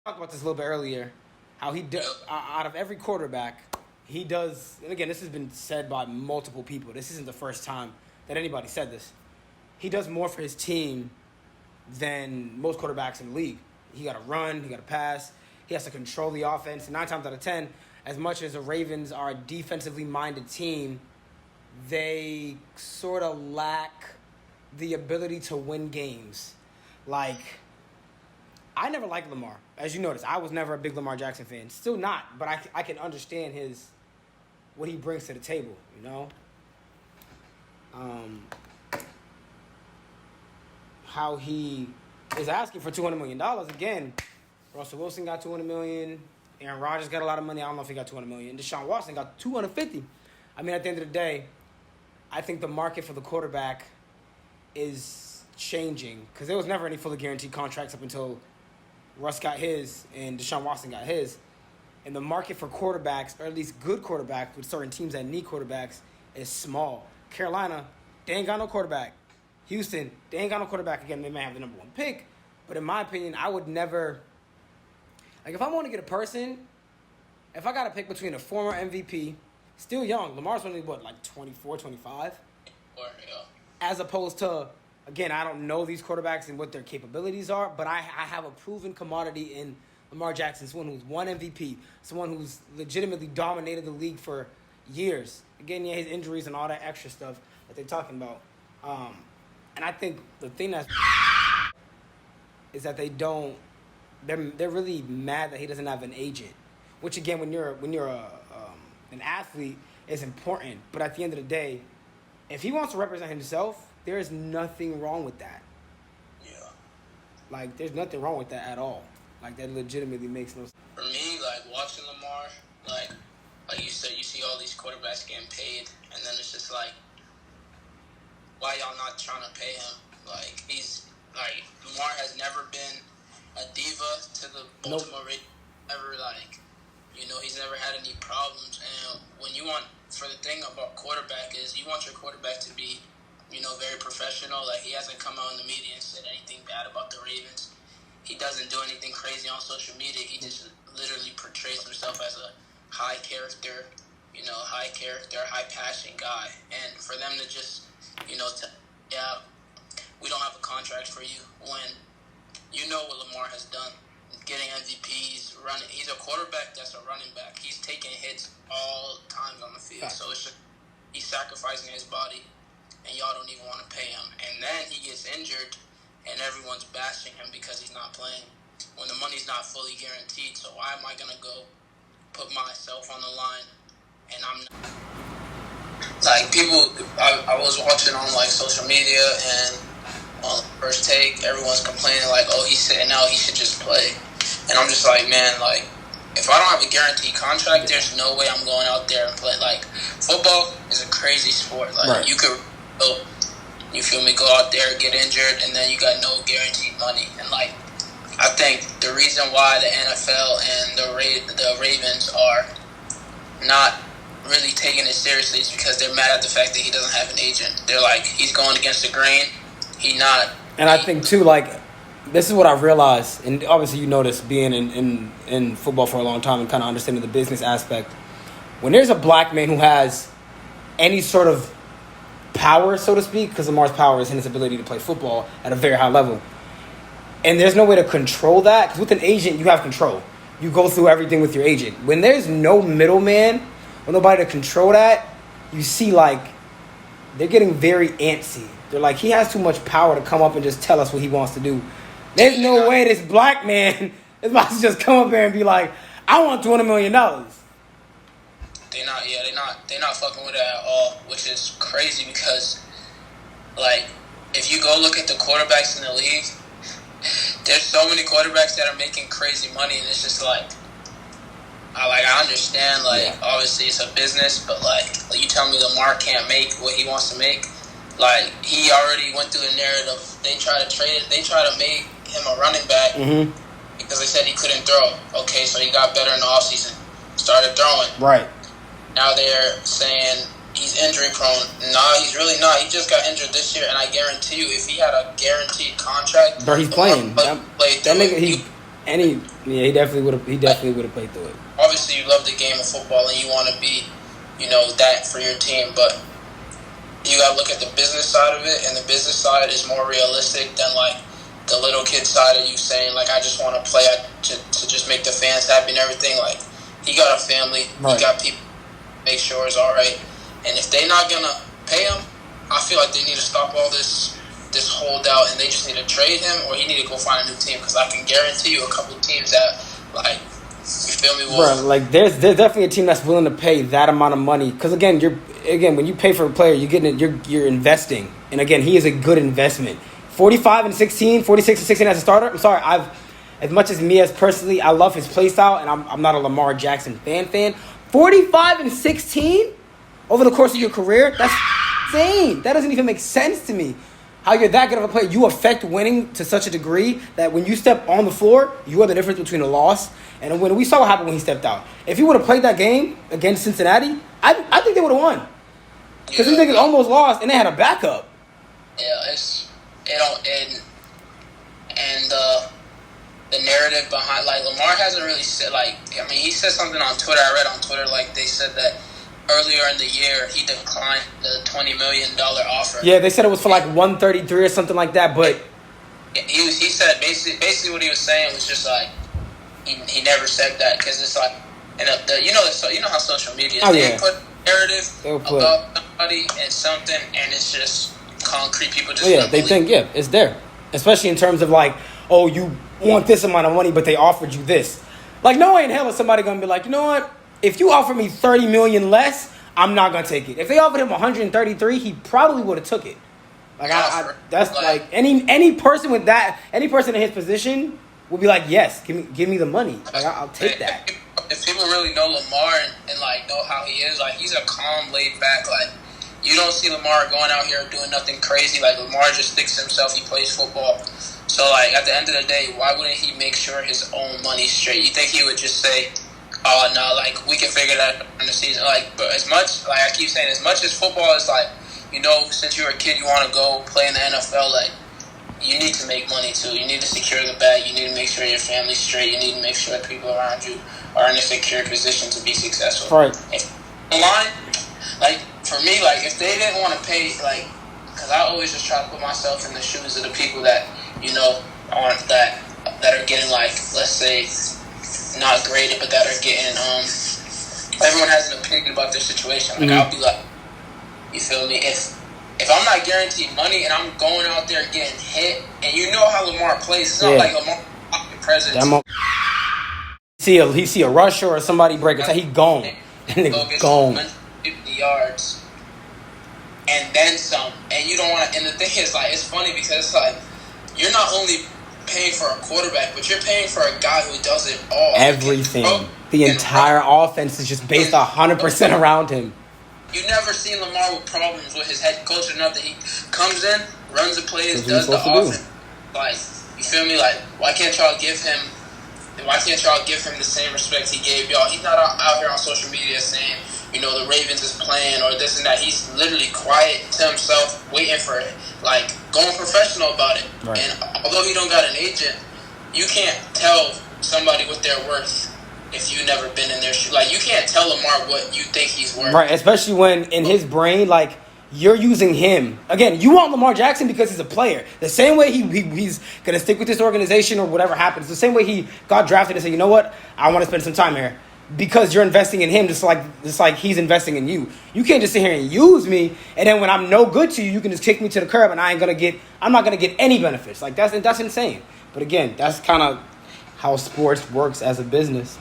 talked about this a little bit earlier. How he out of every quarterback, he does. And again, this has been said by multiple people. This isn't the first time that anybody said this. He does more for his team than most quarterbacks in the league. He got to run. He got to pass. He has to control the offense. 9 times out of 10, as much as the Ravens are a defensively minded team, they sort of lack the ability to win games. Like, I never liked Lamar. As you notice, I was never a big Lamar Jackson fan. Still not, but I can understand what he brings to the table, you know? How he is asking for $200 million. Again, Russell Wilson got $200 million. Aaron Rodgers got a lot of money. I don't know if he got $200 million. Deshaun Watson got $250. I mean, at the end of the day, I think the market for the quarterback is changing because there was never any fully guaranteed contracts up until Russ got his and Deshaun Watson got his. And the market for quarterbacks, or at least good quarterbacks with certain teams that need quarterbacks, is small. Carolina, they ain't got no quarterback. Houston, they ain't got no quarterback. Again, they may have the number 1 pick. But in my opinion, I would never... Like, if I want to get a person, if I got to pick between a former MVP, still young, Lamar's only, 24, 25? Yeah. As opposed to, again, I don't know these quarterbacks and what their capabilities are, but I have a proven commodity in Lamar Jackson, someone who's won MVP, someone who's legitimately dominated the league for years. Again, yeah, his injuries and all that extra stuff that they're talking about. And I think the thing that's is that they're really mad that he doesn't have an agent, which again, when you're an athlete, is important. But at the end of the day, if he wants to represent himself, there is nothing wrong with that. Yeah. Like, there's nothing wrong with that at all. Like, that legitimately makes no sense. For me, like, watching Lamar, like you said, you see all these quarterbacks getting paid, and then it's just like, why y'all not trying to pay him? Like, Lamar has never been a diva to the Baltimore Ravens. Ever, he's never had any problems. And the thing about quarterback is you want your quarterback to be, very professional. Like, he hasn't come out in the media and said anything bad about the Ravens. He doesn't do anything crazy on social media. He just literally portrays himself as a high character, high passion guy. And for them to just, we don't have a contract for you when you know what Lamar has done. Getting MVPs, running. He's a quarterback that's a running back. He's taking hits all times on the field. So it's just, he's sacrificing his body, and y'all don't even want to pay him. And then he gets injured, and everyone's bashing him because he's not playing when the money's not fully guaranteed. So why am I going to go put myself on the line? And I'm not. Like, people, I was watching on, social media and on First Take, everyone's complaining, oh, he's sitting out, he should just play. And I'm just like, man, if I don't have a guaranteed contract, there's no way I'm going out there and play. Football is a crazy sport. Right. You could, go out there, get injured, and then you got no guaranteed money. And, I think the reason why the NFL and the Ravens are not really taking it seriously is because they're mad at the fact that he doesn't have an agent. They're like, he's going against the grain. And I think, too, this is what I've realized, and obviously you know this being in football for a long time and kind of understanding the business aspect. When there's a black man who has any sort of power, so to speak, because Lamar's power is in his ability to play football at a very high level, and there's no way to control that, because with an agent, you have control. You go through everything with your agent. When there's no middleman or nobody to control that, you see, they're getting very antsy. They're like, he has too much power to come up and just tell us what he wants to do. There's no way this black man is about to just come up here and be like, I want $200 million. They're not fucking with it at all, which is crazy because, if you go look at the quarterbacks in the league, there's so many quarterbacks that are making crazy money, and it's just I understand, obviously it's a business, but, you tell me Lamar can't make what he wants to make. He already went through the narrative. They try to make him a running back because they said he couldn't throw. Okay, so he got better in the offseason, started throwing. Right. Now they're saying he's injury prone. No, he's really not. He just got injured this year, and I guarantee you, if he had a guaranteed contract, bro, he's playing. That nigga, He definitely would have. He definitely would have played through it. Obviously, you love the game of football and you want to be, that for your team. But you gotta look at the business side of it, and the business side is more realistic than like the little kid side of you saying like, I just want to play to just make the fans happy and everything. Like, he got a family, right. He got people, make sure it's all right. And if they're not gonna pay him, I feel like they need to stop all this holdout, and they just need to trade him, or he need to go find a new team. Because I can guarantee you, a couple of teams that like, you feel me? Bro, like there's definitely a team that's willing to pay that amount of money. Because again, when you pay for a player, you're investing, and again, he is a good investment. 46 and 16 as a starter. I'm sorry, as much as me as personally, I love his play style, and I'm not a Lamar Jackson fan. 45 and 16 over the course of your career, that's insane. That doesn't even make sense to me. How you're that good of a player, you affect winning to such a degree that when you step on the floor, you are the difference between a loss. And when we saw what happened when he stepped out, if he would have played that game against Cincinnati, I think they would have won. Because these niggas almost lost, and they had a backup. Yeah, and the narrative behind, like, Lamar hasn't really said, like, I mean, he said something on Twitter. I read on Twitter, like, they said that earlier in the year he declined the $20 million offer. Yeah, they said it was for like 133 or something like that, but he said basically what he was saying was just like he never said that, because it's like, and how social media is. They put narrative about somebody and something, and it's just concrete. People just they think it's there, especially in terms of like, oh, you want this amount of money, but they offered you this. Like, no way in hell is somebody gonna be like, you know what? If you offer me $30 million less, I'm not gonna take it. If they offered him 133, he probably would have took it. Like, that's like any person with that, any person in his position would be like, yes, give me the money. Like, I'll take that. If people really know Lamar and like know how he is, like, he's a calm, laid back, like, you don't see Lamar going out here doing nothing crazy. Like, Lamar just sticks to himself. He plays football. So like, at the end of the day, why wouldn't he make sure his own money's straight? You think he would just say, oh, no, like, we can figure that out in the season. Like, but as much, like I keep saying, as much as football is like, since you were a kid, you want to go play in the NFL, like, you need to make money too. You need to secure the bag. You need to make sure your family's straight. You need to make sure that people around you are in a secure position to be successful. Right. If line, like, for me, like, if they didn't want to pay, like, because I always just try to put myself in the shoes of the people that, that are getting, like, let's say, not graded, but that are getting, everyone has an opinion about their situation. Like, I'll be like, you feel me? If I'm not guaranteed money and I'm going out there getting hit, and you know how Lamar plays, it's not like Lamar presence. He see a rusher or somebody break it, he gone. And it's gone. 150 yards. And then some. And you don't want to, and the thing is, like, it's funny because it's like, you're not only paying for a quarterback, but you're paying for a guy who does it all. Everything. The entire offense is just based 100% around him. You never seen Lamar with problems with his head coach or nothing. He comes in, runs the plays, does the offense. Like, you feel me? Like, why can't y'all give him the same respect he gave y'all? He's not out here on social media saying, the Ravens is playing or this and that. He's literally quiet to himself, waiting for it. Like, going professional about it. Right. And although he don't got an agent, you can't tell somebody what they're worth if you never been in their shoes. Like, you can't tell Lamar what you think he's worth. Right, especially when in his brain, like, you're using him. Again, you want Lamar Jackson because he's a player. The same way he's going to stick with this organization or whatever happens. The same way he got drafted and said, you know what, I want to spend some time here. Because you're investing in him just like he's investing in you. You can't just sit here and use me, and then when I'm no good to you, you can just kick me to the curb, and I'm not gonna get any benefits. Like, that's insane. But again, that's kind of how sports works as a business.